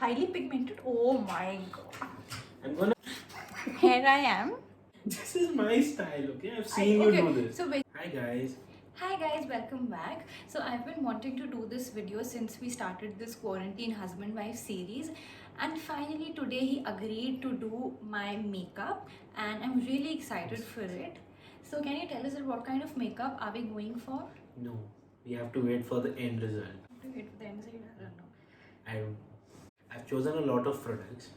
highly pigmented. Oh my god. I'm gonna. Here I am. This is my style, okay? I've seen you do this. So Hi guys. hi guys, welcome back. So I've been wanting to do this video since we started this quarantine husband wife series, and finally today he agreed to do my makeup and I'm really excited for it. So can you tell us what kind of makeup are we going for? No, we have to wait for the end result. Wait for the end result. I don't know. I don't know. I've chosen a lot of products.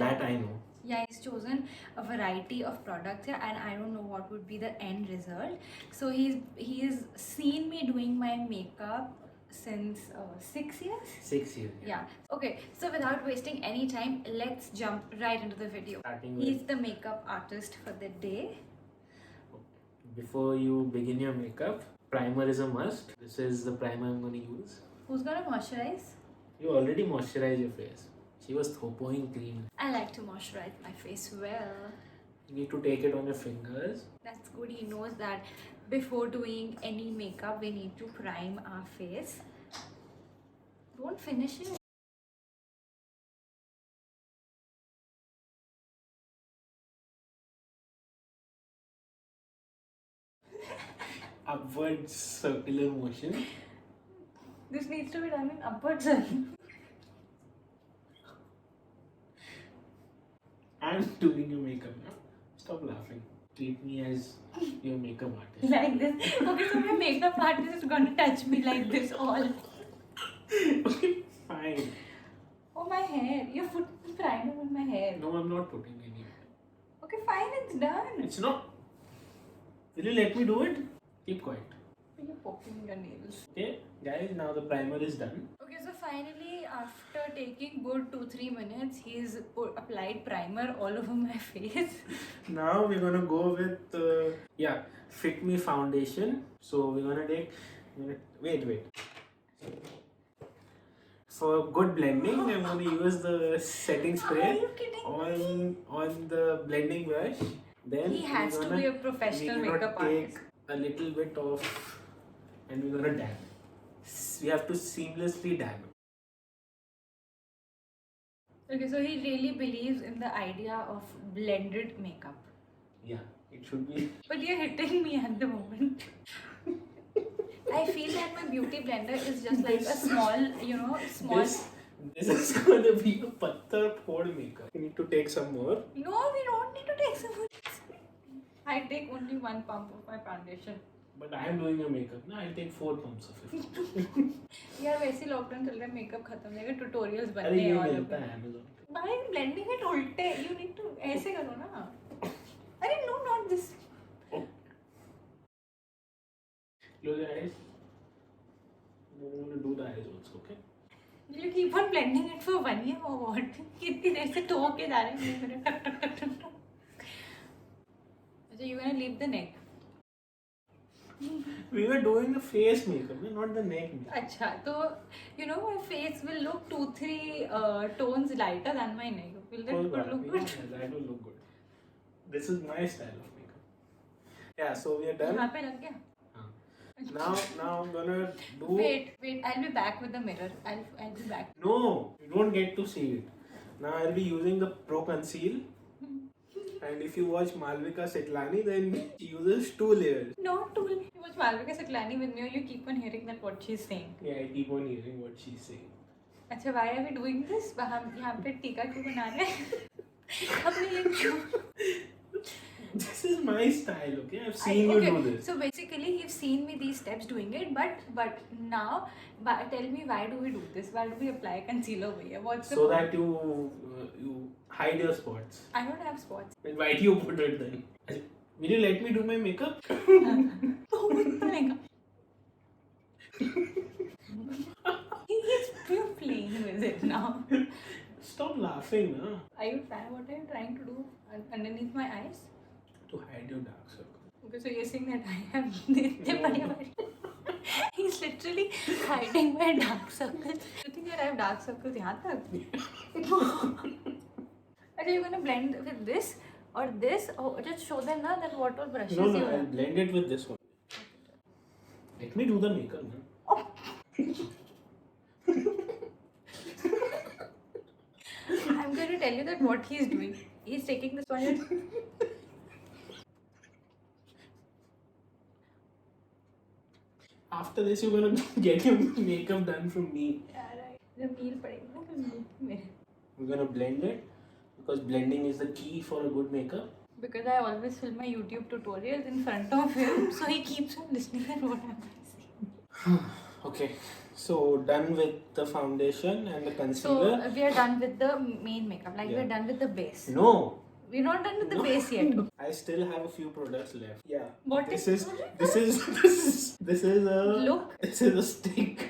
That I know. Yeah, he's chosen a variety of products here, and I don't know what would be the end result. So he's seen me doing my makeup since 6 years. 6 years. Yeah. Okay. So without wasting any time, let's jump right into the video. Starting He's with, the makeup artist for the day. before you begin your makeup, primer is a must. This is the primer I'm going to use. Who's gonna moisturize? You already moisturize your face. She was thopoing cream. I like to moisturize my face well. You need to take it on your fingers. That's good. He knows that before doing any makeup, we need to prime our face. Don't finish it. Upward circular motion. This needs to be done in upwards. I'm doing your makeup now. Stop laughing. Treat me as your makeup artist. Like this. Okay, so my makeup artist is gonna touch me like this all. Okay, fine. Oh, my hair. You're putting primer on my hair. No, I'm not putting any. Okay, fine, it's done. It's not. Will you let me do it? Keep quiet. You're poking your nails. Okay, guys, now the primer is done. Okay, so finally, after taking good 2-3 minutes, he's applied primer all over my face. Now we're gonna go with Fit Me foundation. So we're gonna take. Wait. For good blending, I'm gonna use the setting Are spray you kidding? on the blending brush. Then He has to be a professional makeup artist. take a little bit of, and we're gonna dab. We have to seamlessly dab. Okay, so he really believes in the idea of blended makeup. Yeah, it should be. But you're hitting me at the moment. I feel that my beauty blender is just like a small, small. This is gonna be a patthar phod makeup. You need to take some more. No, we don't need to take some. I take only 1 pump of my foundation. But I am doing your makeup. Now I'll take 4 pumps of it. यार वैसे lockdown चल रहा है makeup खत्म हो जाएगा tutorials अरे बनने ये हैं और मिलता है Amazon पे. भाई ब्लेंडिंग इट उल्टे यू नीड टू ऐसे करो ना अरे no not this Close your eyes. I'm gonna do the eyes also, okay? you keep on blending it for 1 year or what कितनी देर से टो के जा रहे हैं मेरे टक टक टक टक अच्छा you gonna leave the neck We were doing the face makeup, not the neck makeup. अच्छा तो my face will look 2-3 tones lighter than my neck will that Oh, look yeah, good that will look good. This is my style of makeup. Yeah, so we are done. यहाँ पे लग गया Now I'm gonna do. Wait, I'll be back with the mirror. I'll be back. No, you don't get to see it. Now I'll be using the Pro Conceal. And if you watch Malvika Setlani, then she uses 2 layers. Not too late. You watch Malvika Setlani with me, or you keep on hearing that what she's saying. Yeah, I keep on hearing what she's saying. अच्छा, why are we doing this? हम यहाँ पे टीका क्यों बना रहे हैं? अपने लिए क्यों? This is my style, okay? I've seen you do this. So basically, you've seen me these steps doing it, but now, tell me why do we do this? Why do we apply concealer over here? What's the So point? that you hide your spots. I don't have spots. Then why do you put it then? Will you let me do my makeup? Oh my god. He's playing with it now. Stop laughing, na? Are you trying? What are you trying to do underneath my eyes? To hide your dark circle. Okay, so you're saying that I have He's literally hiding my dark circles. You think that I have dark circles यहाँ तक? Okay, you're gonna blend with this or this, or just show them na that what all brushes No, you I'll have. blend it with this one. Let me do the makeup, man. going to tell you that what he's doing. He's taking this one. After this, you're gonna get your makeup done from me. We're gonna blend it because blending is the key for a good makeup. Because I always film my YouTube tutorials in front of him, so he keeps on listening at what I'm saying. Okay, so done with the foundation and the So concealer. we are done with the main makeup, like Yeah. we're done with the base. No, We're not done with the No. base yet. I still have a few products left. Yeah. What this is- this is a Look. This is a stick.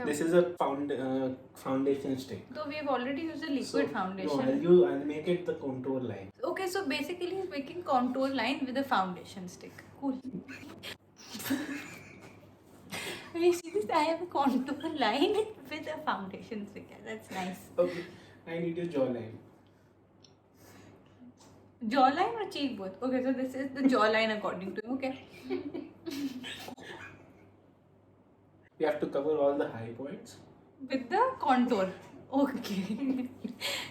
This is a foundation stick. So we've already used a liquid foundation. No, I'll make it the contour line. Okay, so basically he's making contour line with a foundation stick. Cool. When you see this, I have a contour line with a foundation stick. That's nice. Okay. I need your jawline. Jawline or cheek both? Okay, so this is the jawline according to him. Okay. We have to cover all the high points With the contour. Okay.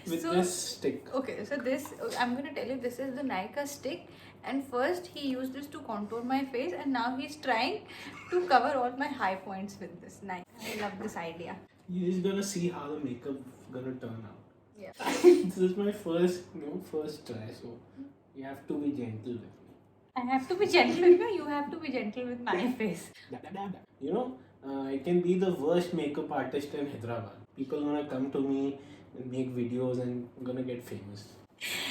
with So- this stick. Okay, so this, I'm gonna tell you, this is the Nykaa stick, and first he used this to contour my face, and now he's trying to cover all my high points with this. Nice. I love this idea. You're just gonna see how the makeup gonna turn out. Yeah. This is my first try, so you have to be gentle with me. I have to be gentle with you. You have to be gentle with my face. You know, I can be the worst makeup artist in Hyderabad. People gonna come to me and make videos and gonna get famous.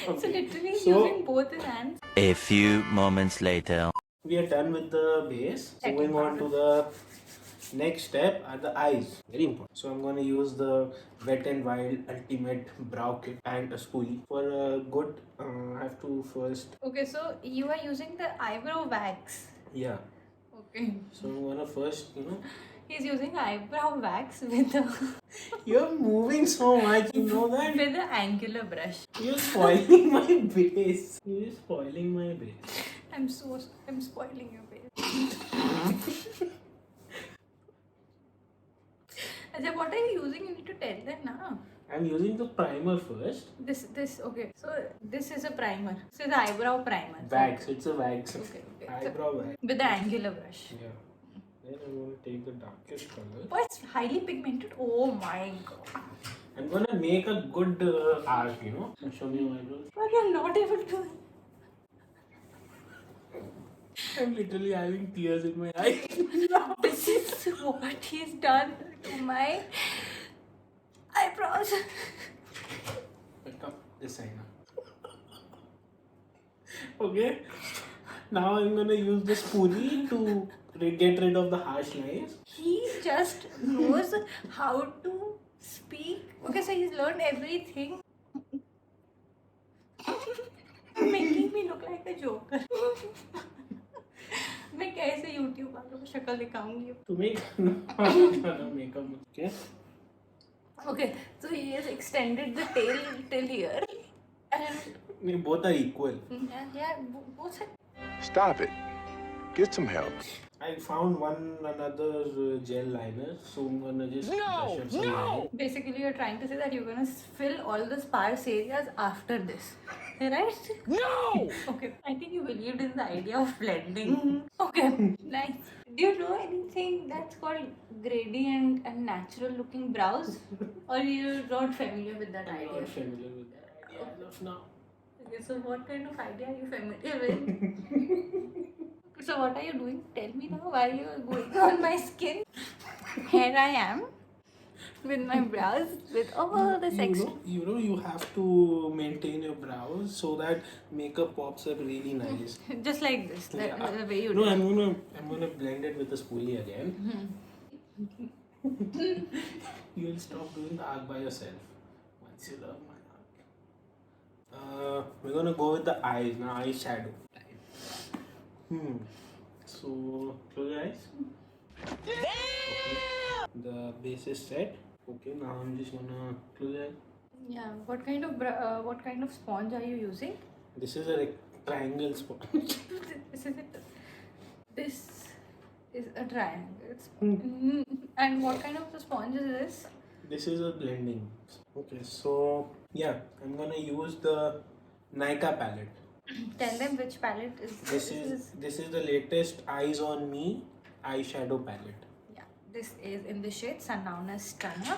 So Okay. literally So- using both his hands. A few moments later. We are done with the base. Setting Moving on to powder. the next step are the eyes. Very important. So I'm gonna use the Wet n Wild Ultimate Brow Kit and a spoolie. For a good, I have to first, Okay, so you are using the eyebrow wax. yeah. Okay. So I'm gonna first, He's using eyebrow wax with the you're moving so much, you know that? with the angular brush. You're spoiling my base. You're spoiling my base. I'm spoiling your face. Ajay, what are you using? You need to tell them now. I'm using the primer first. This okay. So this is a primer. This is the eyebrow primer. Wax. It's a wax. Okay. Eyebrow wax. With the angular brush. Yeah. Then I'm gonna take the darkest color. Oh, it's highly pigmented. Oh my god. I'm gonna make a good arc, Show me your eyebrows. But you're not able to. I'm literally having tears in my eyes. This is what he's done to my eyebrows. But come this side now. Okay. Now I'm gonna use the spoolie to get rid of the harsh lines. He just knows how to speak. Okay, so he's learned everything. Making me look like a joker. मैं कैसे YouTube वालों को शक्ल दिखाऊंगी? To make makeup. Okay. Okay, so he has extended the tail till here, and Both are equal. yeah, both are. Stop it. Get some help. I found another gel liner, so I'm gonna just brush up some line. Basically, you're trying to say that you're gonna fill all the sparse areas after this, right? No! Okay, I think you believed in the idea of blending. Okay, nice. Do you know anything that's called gradient and natural looking brows? Or you're not familiar with that I'm idea? not familiar with that idea as of now. Okay, so what kind of idea are you familiar with? So what are you doing? Tell me now. Why are you going on my skin? Here I am with my brows with all this extra. You have to maintain your brows so that makeup pops up really nice. Just like this, Yeah. the way you No, do. I'm gonna blend it with the spoolie again. You'll stop doing the arc by yourself once you love my arc. We're gonna go with the eyes now. Eyeshadow. So close your eyes. Okay. The base is set. Okay, now I'm just gonna close your eyes. Yeah. What kind of sponge are you using? This is a triangle sponge. This is it. This is a triangle. And what kind of the sponge is this? This is a blending. Okay, so yeah, I'm gonna use the Nykaa palette. Tell them which palette is This is the latest Eyes on Me eyeshadow palette. Yeah, this is in the shade Sundown Stunner,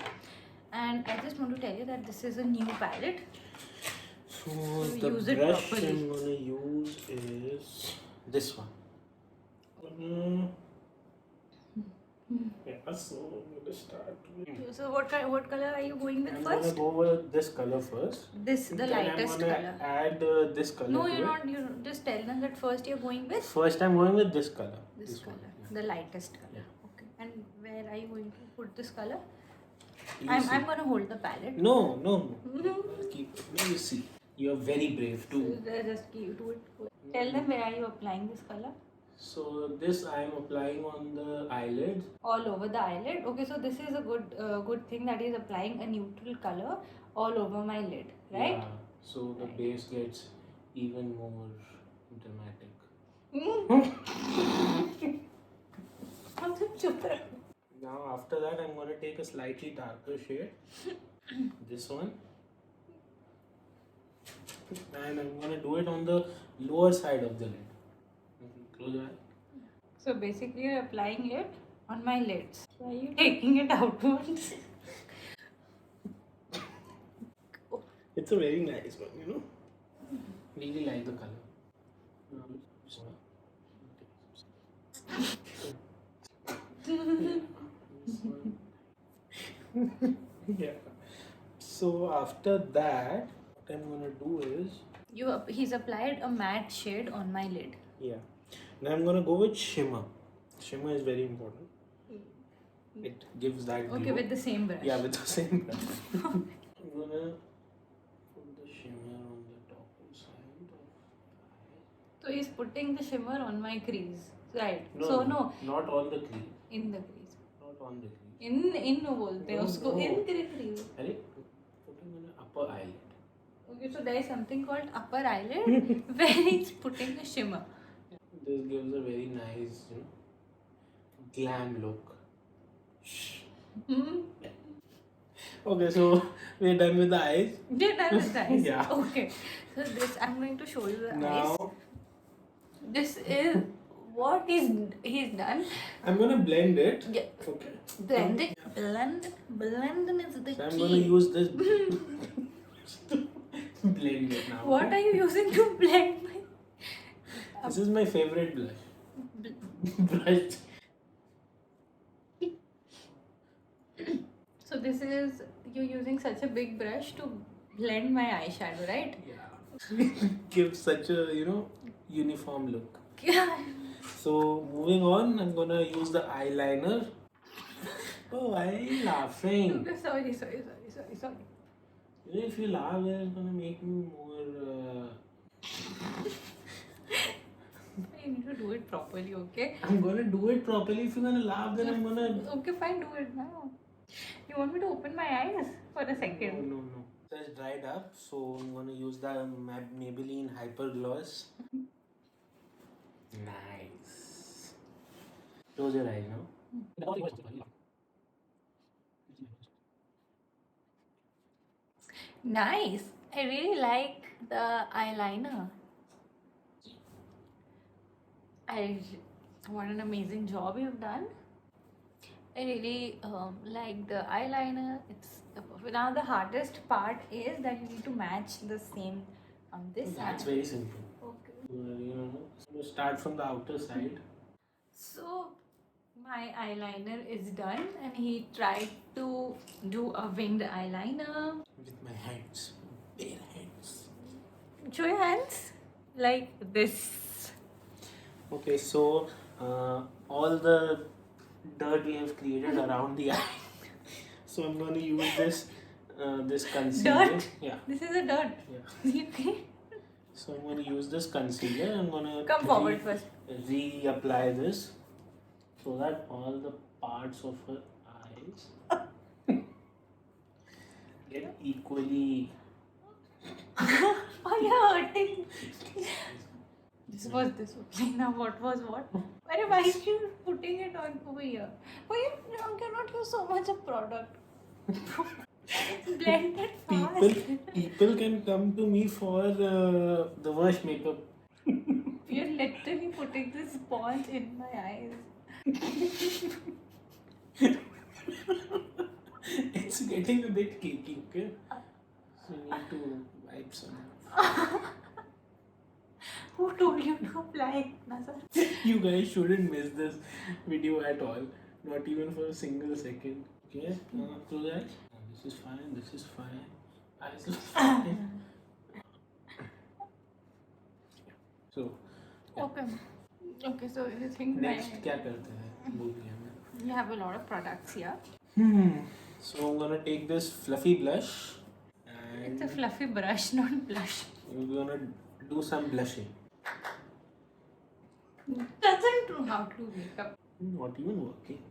and I just want to tell you that this is a new palette. So the use it brush properly. I'm gonna use is this one. Yeah, so I'm gonna start with. So what color are you going with I'm gonna first? go with this color first. This, the Then lightest I'm gonna color. add this color. No, to you're it. not. You just tell them that first you're going with First, I'm going with this color. this color, one. the lightest color. Yeah. Okay. And where are you going to put this color? You I'm see. gonna hold the palette. No. Keep. Now you see. You're very brave too. Just keep do it. Tell them where are you applying this color? So this I'm applying on the eyelid. All over the eyelid. Okay, so this is a good thing that is applying a neutral color all over my lid, right? Yeah. So the base gets even more dramatic. Now after that I'm gonna take a slightly darker shade. This one. And I'm gonna do it on the lower side of the lid. Close your eye. So basically you're applying it on my lids. So are you taking it outwards? It's a very nice one, you know. Really like the color. Yeah. So after that, what I'm gonna do is He's applied a matte shade on my lid. yeah. Now I'm gonna go with shimmer. Shimmer is very important. It gives that Okay, glow. with the same brush. Yeah, with the same brush. I'm gonna put the shimmer on the top side of the eye. So he's putting the shimmer on my crease. Right. No, So no, not on the crease. in the crease. Not on the crease. in बोलते हैं No, उसको no. in crease. अरे, putting on the upper eyelid. Okay, so there is something called upper eyelid where he's putting the shimmer. This gives a very nice, glam look. Hmm? Okay, so we're done with the eyes. You're done with the eyes. Yeah. Okay. So this I'm going to show you the eyes. Now This is what he's done. I'm gonna blend it. Yeah. Okay. Blend it. Blend is the So I'm key. gonna use this to blend it now. What are you using to blend my? This is my favorite blush. Brush. So this is you're using such a big brush to blend my eyeshadow, right? Yeah. Gives such a uniform look. Yeah. So moving on, I'm gonna use the eyeliner. Oh, why are you laughing? Sorry. If you laugh, then it's gonna make me more. You need to do it properly, okay? I'm gonna do it properly. If you're gonna laugh, then I'm gonna. Okay, fine, do it now. You want me to open my eyes for a second? No. So it's dried up, so I'm gonna use the Maybelline Hyper Gloss. Nice. Close your eyes now. Nice. I really like the eyeliner. What an amazing job you've done. I really like the eyeliner. It's now the hardest part is that you need to match the same on this That's side. very simple. Okay. So start from the outer side. So my eyeliner is done, and he tried to do a winged eyeliner. With my hands, bare hands. Show your hands like this. Okay, so all the dirt we have created around the eye. So I'm going to use this concealer. Dirt? Yeah. This is a dirt. Yeah. So I'm going to use this concealer. I'm going to Come forward first. reapply this so that all the parts of her eyes get equally. Oh, you're hurting. This was this. Okay, now what was what? Why are you putting it on over here? Why you cannot use so much of product? Blend it fast. People can come to me for the worst makeup. You're literally putting this sponge in my eyes. It's getting a bit cakey, okay? So you need to wipe some. Who told you to apply Nazar? You guys shouldn't miss this video at all. Not even for a single second. Okay? Close your eyes. This is fine. This is fine. Eyes look fine. So, Okay, so you think next क्या करते हैं? बोलिए हमें. you have a lot of products here. So I'm gonna take this fluffy blush and It's a fluffy brush, not blush. we're gonna do some blushing. Doesn't know how to do makeup. Not even working.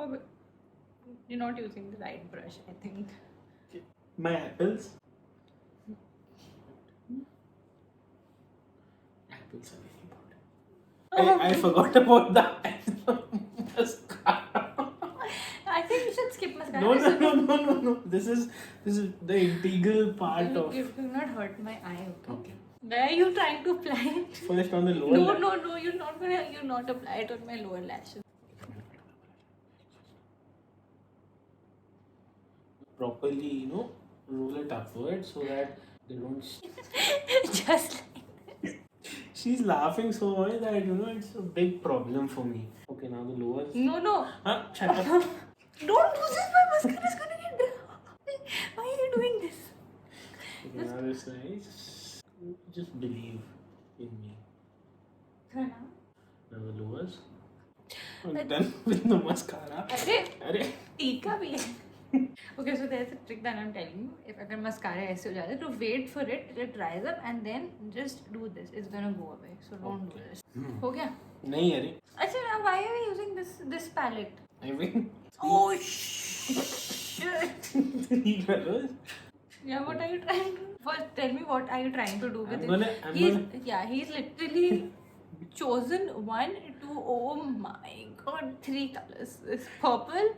Oh, but you're not using the right brush, I think. My apples. Apples are very important. I forgot about the mascara. I think you should skip mascara. No. This is the integral part of. You will not hurt my eye, okay? Okay. Where are you trying to apply it? First on the lower. lash. No, you're not apply it on my lower lashes. Properly, roll it upward so that they don't. Just like She's laughing so much that it's a big problem for me. Okay, now the lower. No. Huh? Shut up. Don't do this. My mascara is gonna get dry. Why are you doing this? Okay, now this nice. Just believe in me. Now the lowers. I'm done with the mascara. अरे Arey. टीका भी है. Okay, so there's a trick that I'm telling you. If अगर mascara ऐसे हो जाता है, to wait for it till it dries up and then just do this. It's gonna go away. So don't do this. हो गया? नहीं अरे. अच्छा, now why are we using this palette? I mean. Oh shit! Three colors. Yeah, what are you trying to? First, tell me what are you trying to do with I'm it? He's literally chosen 1, 2, oh my god, 3 colors. It's purple,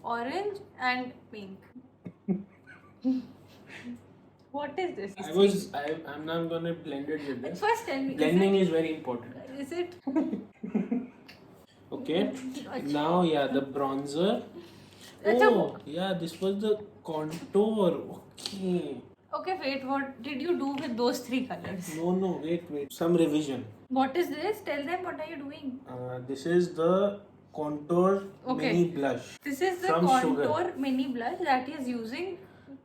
orange, and pink. What is this? I'm not gonna blend it with this. First, tell me. Blending is very important. Is it? Okay. Now, the bronzer. That's Oh, yeah, this was the contour. Okay. Okay, wait. What did you do with those 3 colors? No, wait. Some revision. What is this? Tell them what are you doing? This is the contour mini blush. This is the From contour Sugar. mini blush that he is using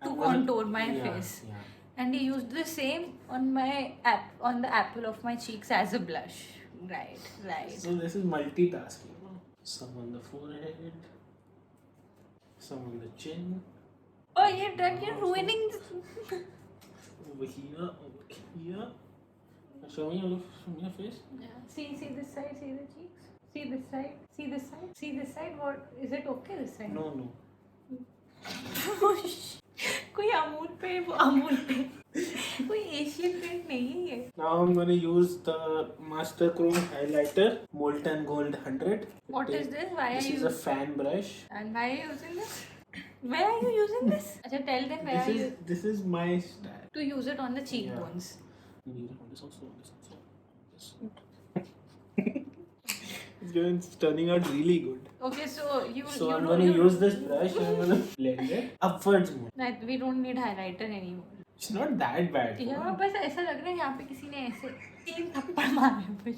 to I'm gonna- contour my yeah, face. Yeah. And he used the same on the apple of my cheeks as a blush. Right. So this is multitasking. Some on the forehead, some on the chin, Oh, you're ruining this. over here. Show me your face. Yeah. See this side, see the cheeks. See this side, see this side, see this side. What is it okay this side? No. कोई अमूल पे कोई Asian paint नहीं है ये. Now I'm gonna use the Master Chrome highlighter, Molten Gold 100. What is this? Why are This you? is a fan brush. And why are you using this? Where are you using this? Acha, tell them where are you This is my style. to use it on the cheekbones. This also. It's turning out really good. Okay, so you. So I'm gonna use this brush and I'm gonna blend it upwards more. That we don't need highlighter anymore. It's not that bad. यहाँ बस ऐसा लग रहा है यहाँ पे किसी ने ऐसे 3 थप्पड़ मारे मुझे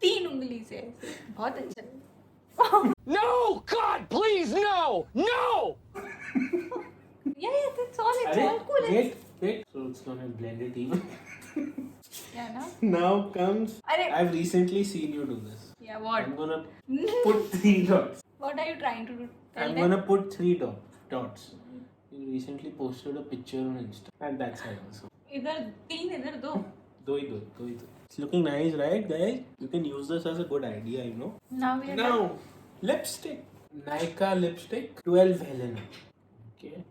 3 उंगली से ऐसे. बहुत अच्छा है. No! God, please, no! No! Yeah, that's all. It's all cool. Wait. So it's gonna blend it even. Yeah, no? Now comes. Arey. I've recently seen you do this. Yeah, what? I'm gonna put 3 dots. What are you trying to do? Tell I'm them. gonna put 3 dots. You recently posted a picture on Insta. And that side also. इधर 3 इधर 2. Do. It's looking nice, right, guys? You can use this as a good idea, Now we are done. Now, lipstick. Nykaa lipstick, 12 Helena. Okay.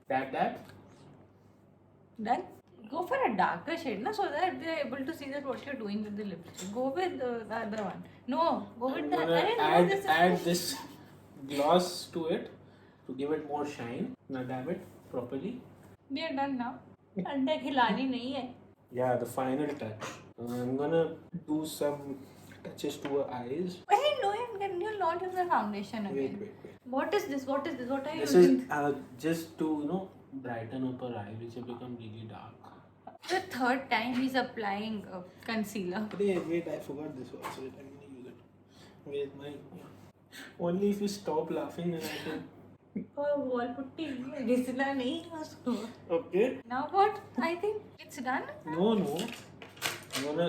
That. Done. Go for a darker shade, na, so that they're able to see that what you're doing with the lipstick. Go with the other one. No, go with I'm the gonna Arey, no, add this is- add this gloss to it to give it more shine. Now dab it properly. We are done now. अंडा खिलानी नहीं है. Yeah, the final touch. I'm gonna do some touches to her eyes. Wait, no, you're not using the foundation again. Wait. What is this? What is this? What are you This using? is just to brighten up her eye, which have become really dark. The third time he's applying concealer. Wait, I forgot this also. Wait, I'm gonna use it. Wait, only if you stop laughing then I can. Oh, wall putty. घिसना नहीं है उसको. Okay. Now what? I think it's done. No. I'm gonna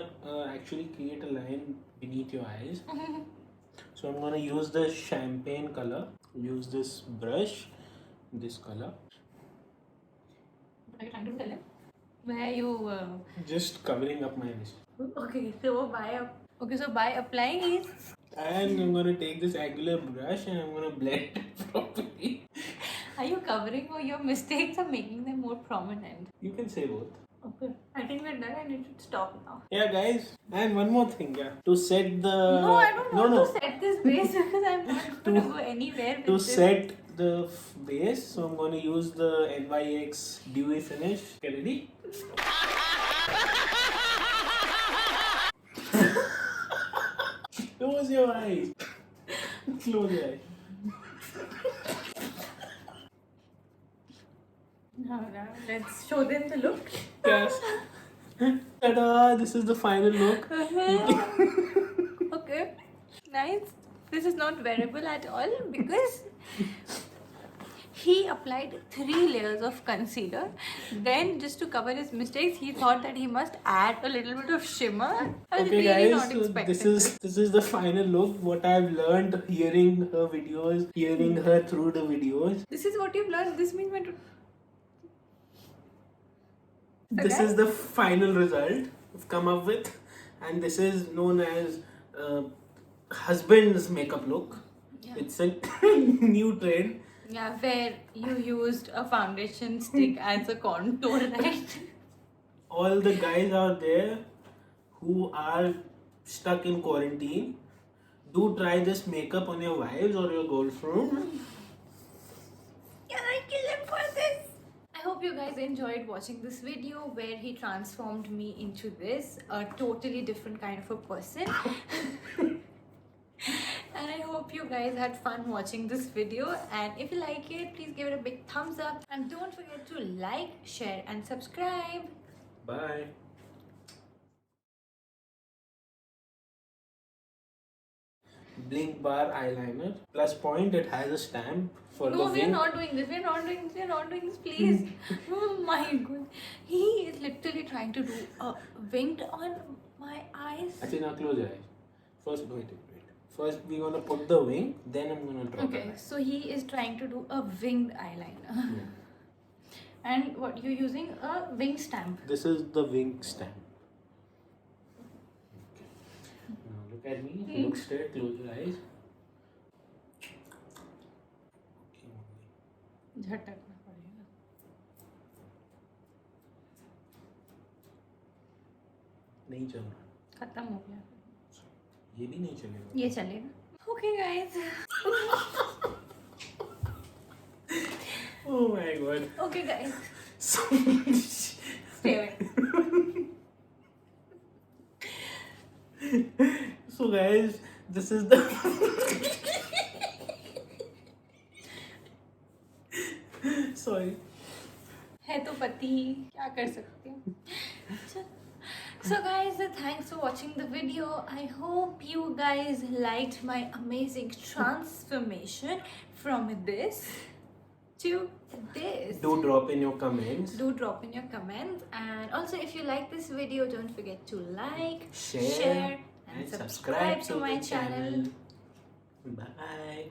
actually create a line beneath your eyes. So I'm gonna use the champagne color. Use this brush, this color. What are you trying to tell him? Where you? Just covering up my eyes. Okay, so by applying it. And I'm gonna take this angular brush and I'm gonna blend it properly. Are you covering or your mistakes are making them more prominent? You can say both. Okay. I think we're done and it should stop now. Yeah, guys. And one more thing, yeah. To set the. No, I don't want No. to set this base because I'm not going to go anywhere with To this. set the base, so I'm gonna use the NYX Dewy Finish. Okay, ready? Close your eyes. Close your eyes. No, let's show them the look. Yes. Ta-da! This is the final look. Okay, nice. This is not wearable at all because he applied 3 layers of concealer. Then, just to cover his mistakes, he thought that he must add a little bit of shimmer. I was Okay, really guys. not So expecting this is the final look. What I've learned hearing her videos, hearing her through the videos. This is what you've learned. This means when to. This Okay. is the final result I've come up with, and this is known as husband's makeup look. Yeah. It's a new trend. Yeah, where you used a foundation stick as a contour, right? All the guys out there who are stuck in quarantine, do try this makeup on your wives or your girlfriend. Can I kill him for this? I hope you guys enjoyed watching this video where he transformed me into this, a totally different kind of a person. And I hope you guys had fun watching this video, and if you like it, please give it a big thumbs up and don't forget to like, share and subscribe. Bye. Blink bar eyeliner. Plus point, it has a stamp for the No, we are wing. not doing this. We are not doing this, please. Oh my god. He is literally trying to do a winged on my eyes. Actually, now close your eyes. First, wait. First, we're gonna put the wing, then I'm gonna draw the Okay, line. so he is trying to do a winged eyeliner. And what, you're using a wing stamp. This is the wing stamp. Okay. Now look at me. Look straight. Close your eyes. Okay, only. झटकना पड़ेगा. नहीं चल रहा. खत्म हो गया. ये भी नहीं चलेगा. ये चलेगा. Okay guys. Oh my god. Okay guys. So Stay away. So guys, this is the sorry. है तो पति ही, क्या कर सकते हैं. So guys, thanks for watching the video. I hope you guys liked my amazing transformation from this to this. Do drop in your comments. Do drop in your comments, and also if you like this video, don't forget to like, Share and subscribe to my channel. Bye.